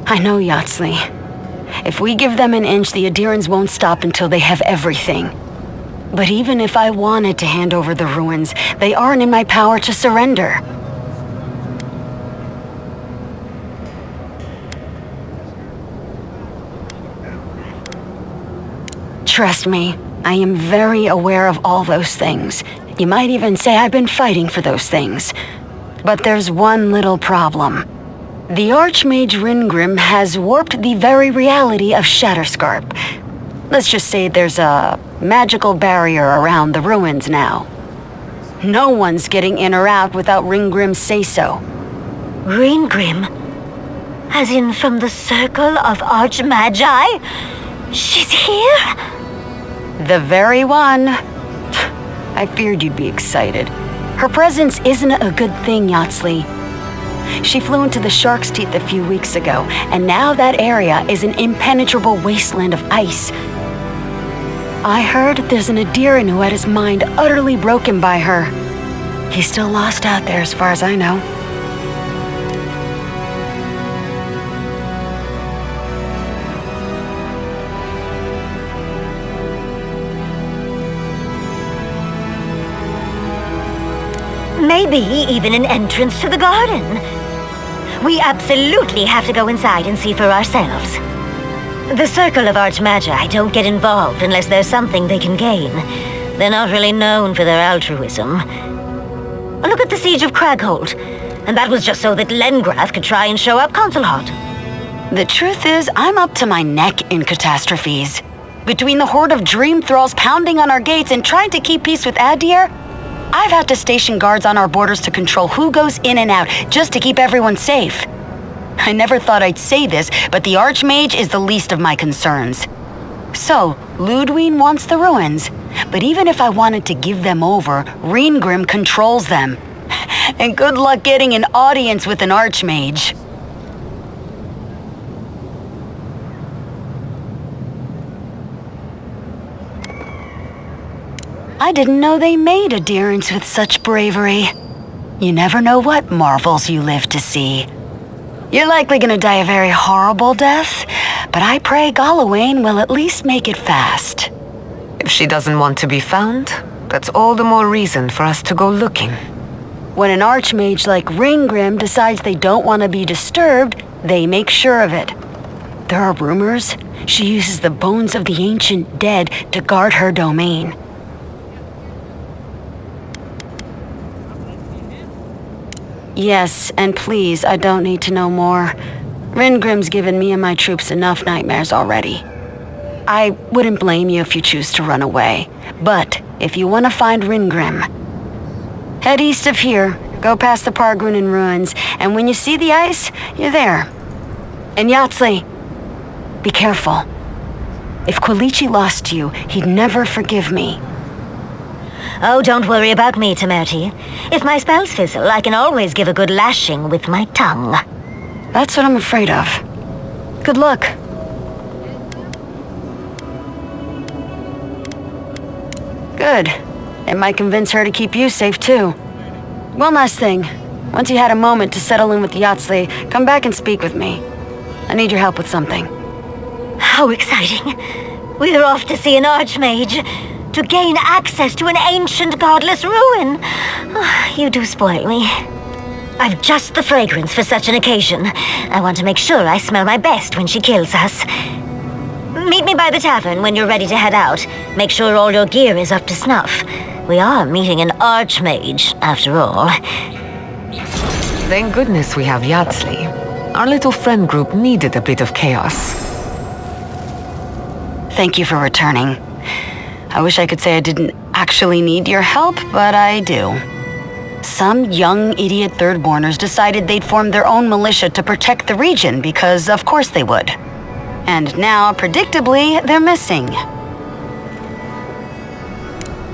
I know, Yatsley. If we give them an inch, the Adirans won't stop until they have everything. But even if I wanted to hand over the ruins, they aren't in my power to surrender. Trust me, I am very aware of all those things. You might even say I've been fighting for those things. But there's one little problem. The Archmage Ringrim has warped the very reality of Shatterscarp. Let's just say there's a magical barrier around the ruins now. No one's getting in or out without Ringgrim's say-so. Ringgrim? As in from the Circle of Archmagi? She's here? The very one. I feared you'd be excited. Her presence isn't a good thing, Yatsley. She flew into the Shark's Teeth a few weeks ago, and now that area is an impenetrable wasteland of ice. I heard there's an Adiran who had his mind utterly broken by her. He's still lost out there as far as I know. Maybe even an entrance to the garden. We absolutely have to go inside and see for ourselves. The Circle of Archmagi don't get involved unless there's something they can gain. They're not really known for their altruism. Look at the Siege of Cragholt. And that was just so that Lengraf could try and show up Consul Hot. The truth is, I'm up to my neck in catastrophes. Between the horde of dream thralls pounding on our gates and trying to keep peace with Adir, I've had to station guards on our borders to control who goes in and out, just to keep everyone safe. I never thought I'd say this, but the Archmage is the least of my concerns. So, Ludwig wants the ruins, but even if I wanted to give them over, Ringgrim controls them. And good luck getting an audience with an Archmage. I didn't know they made Adirans with such bravery. You never know what marvels you live to see. You're likely gonna die a very horrible death, but I pray Galawain will at least make it fast. If she doesn't want to be found, that's all the more reason for us to go looking. When an Archmage like Ringgrim decides they don't want to be disturbed, they make sure of it. There are rumors she uses the bones of the ancient dead to guard her domain. Yes, and please, I don't need to know more. Ringgrim's given me and my troops enough nightmares already. I wouldn't blame you if you choose to run away. But if you want to find Ringgrim, head east of here, go past the Pargrunen ruins, and when you see the ice, you're there. And Yatsley, be careful. If Quilici lost you, he'd never forgive me. Oh, don't worry about me, Temerty. If my spells fizzle, I can always give a good lashing with my tongue. That's what I'm afraid of. Good luck. Good. It might convince her to keep you safe, too. One last thing. Once you had a moment to settle in with Yatsley, come back and speak with me. I need your help with something. How exciting. We're off to see an Archmage. To gain access to an ancient godless ruin. Oh, you do spoil me. I've just the fragrance for such an occasion. I want to make sure I smell my best when she kills us. Meet me by the tavern when you're ready to head out. Make sure all your gear is up to snuff. We are meeting an archmage, after all. Thank goodness we have Yatsley. Our little friend group needed a bit of chaos. Thank you for returning. I wish I could say I didn't actually need your help, but I do. Some young idiot Thirdborners decided they'd form their own militia to protect the region because of course they would. And now, predictably, they're missing.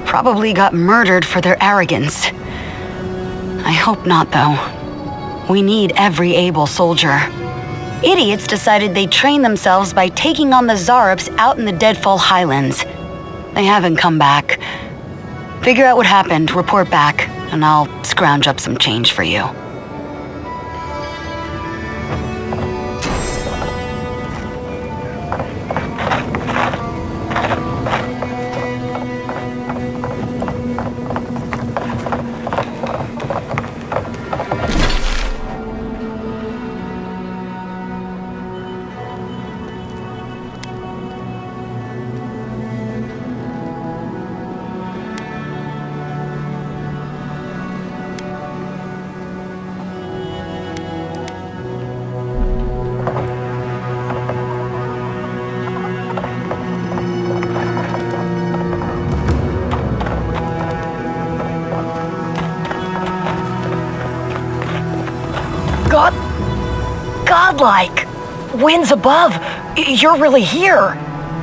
Probably got murdered for their arrogance. I hope not, though. We need every able soldier. Idiots decided they'd train themselves by taking on the Zarups out in the Deadfall Highlands. They haven't come back. Figure out what happened, report back, and I'll scrounge up some change for you. Godlike! Winds above! You're really here!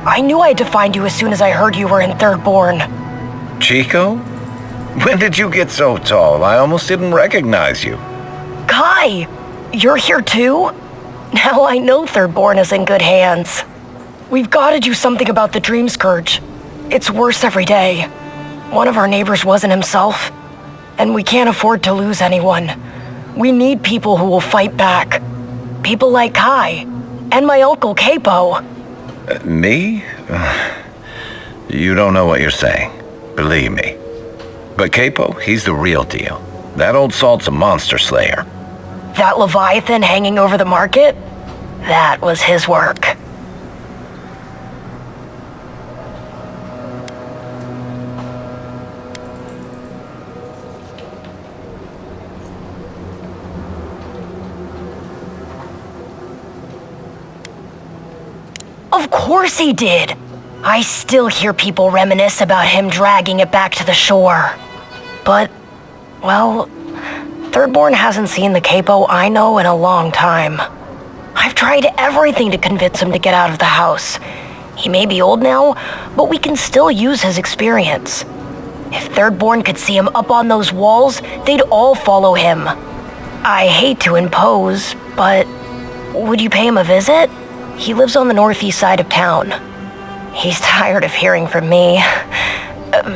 I knew I had to find you as soon as I heard you were in Thirdborn. Chico? When did you get so tall? I almost didn't recognize you. Kai! You're here too? Now I know Thirdborn is in good hands. We've got to do something about the Dream Scourge. It's worse every day. One of our neighbors wasn't himself, and we can't afford to lose anyone. We need people who will fight back. People like Kai, and my uncle Capo. Me? You don't know what you're saying. Believe me. But Capo, he's the real deal. That old salt's a monster slayer. That Leviathan hanging over the market? That was his work. Of course he did! I still hear people reminisce about him dragging it back to the shore. But, well, Thirdborn hasn't seen the Capo I know in a long time. I've tried everything to convince him to get out of the house. He may be old now, but we can still use his experience. If Thirdborn could see him up on those walls, they'd all follow him. I hate to impose, but would you pay him a visit? He lives on the northeast side of town. He's tired of hearing from me.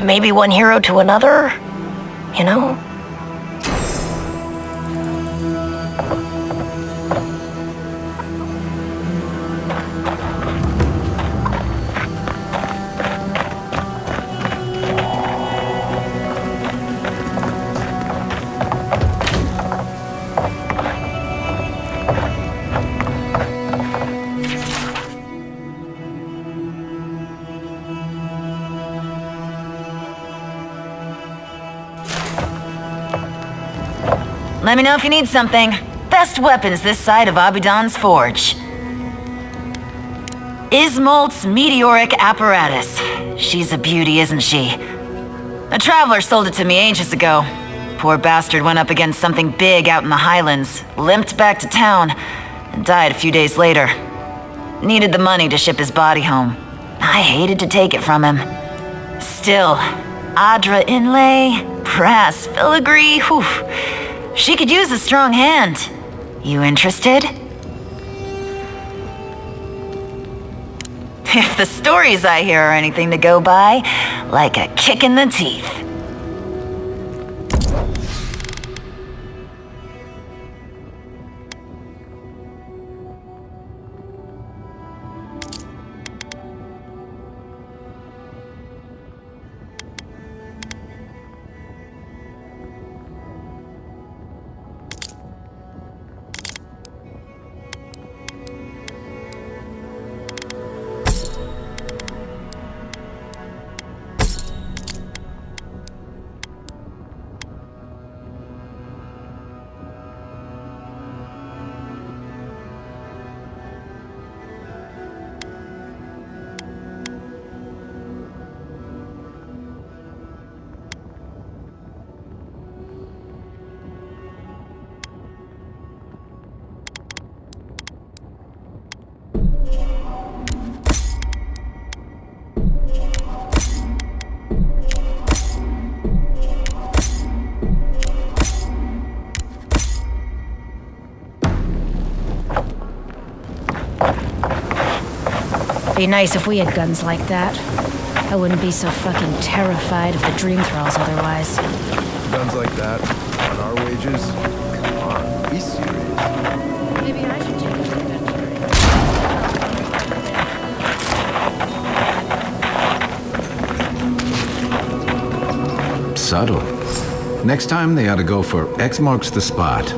Maybe one hero to another, you know? Let me know if you need something. Best weapons this side of Abidan's forge. Ismolt's meteoric apparatus. She's a beauty, isn't she? A traveler sold it to me ages ago. Poor bastard went up against something big out in the Highlands, limped back to town, and died a few days later. Needed the money to ship his body home. I hated to take it from him. Still, Adra inlay, brass filigree, whew. She could use a strong hand. You interested? If the stories I hear are anything to go by, like a kick in the teeth. Be nice if we had guns like that. I wouldn't be so fucking terrified of the dream thralls otherwise. Guns like that, on our wages? Come on, be serious. Maybe I should take this adventure. Subtle. Next time they ought to go for X marks the spot.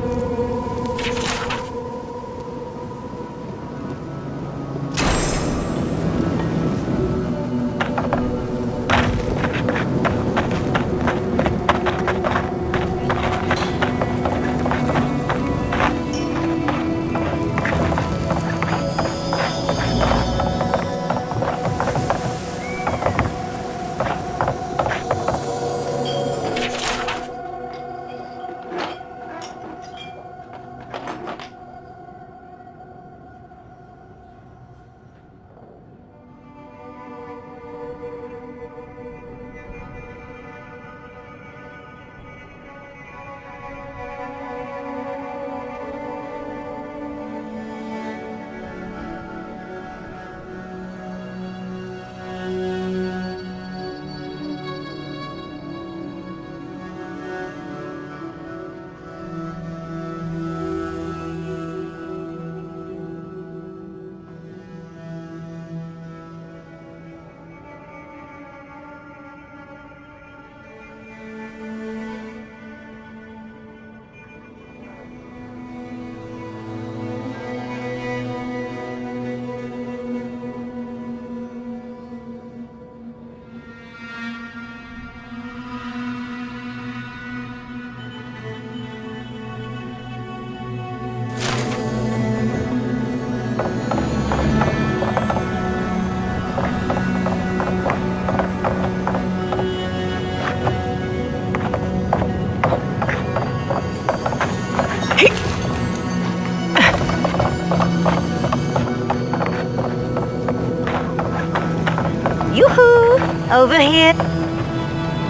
Over here.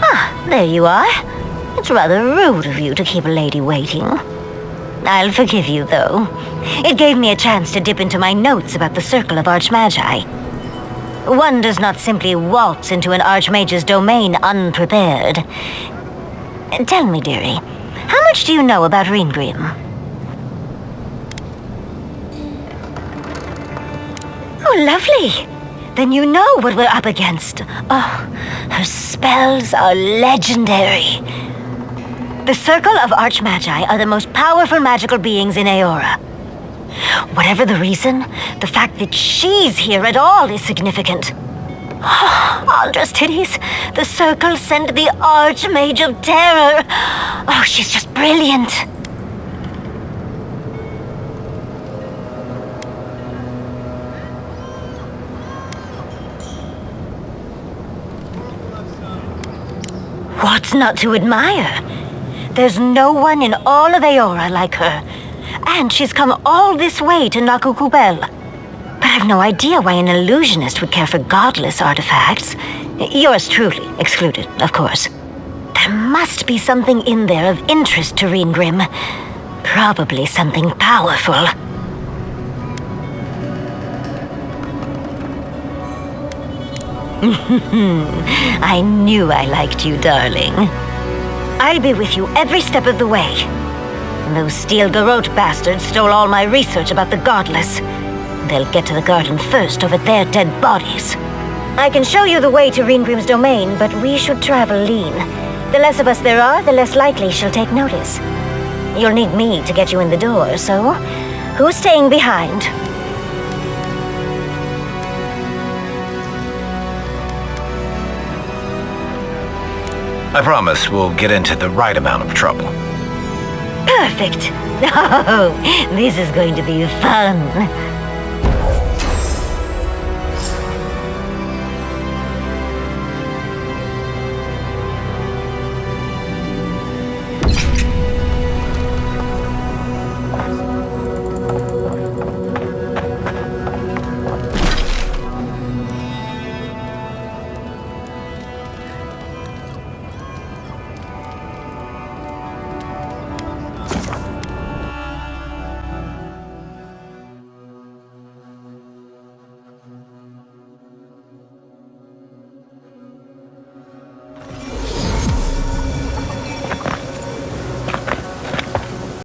Ah, there you are. It's rather rude of you to keep a lady waiting. I'll forgive you, though. It gave me a chance to dip into my notes about the Circle of Archmagi. One does not simply waltz into an Archmage's domain unprepared. Tell me, dearie, how much do you know about Reengrim? Oh, lovely. Then you know what we're up against. Oh, her spells are legendary. The Circle of Archmagi are the most powerful magical beings in Aora. Whatever the reason, the fact that she's here at all is significant. Oh, Aldra's titties. The Circle sent the Archmage of Terror. Oh, she's just brilliant. What's not to admire? There's no one in all of Aora like her. And she's come all this way to Nakukubel. But I've no idea why an illusionist would care for godless artifacts. Yours truly excluded, of course. There must be something in there of interest to Reengrim. Probably something powerful. I knew I liked you, darling. I'll be with you every step of the way. Those Steel Garrote bastards stole all my research about the Godless. They'll get to the garden first over their dead bodies. I can show you the way to Reengrim's domain, but we should travel lean. The less of us there are, the less likely she'll take notice. You'll need me to get you in the door, so who's staying behind? I promise we'll get into the right amount of trouble. Perfect. Oh, this is going to be fun.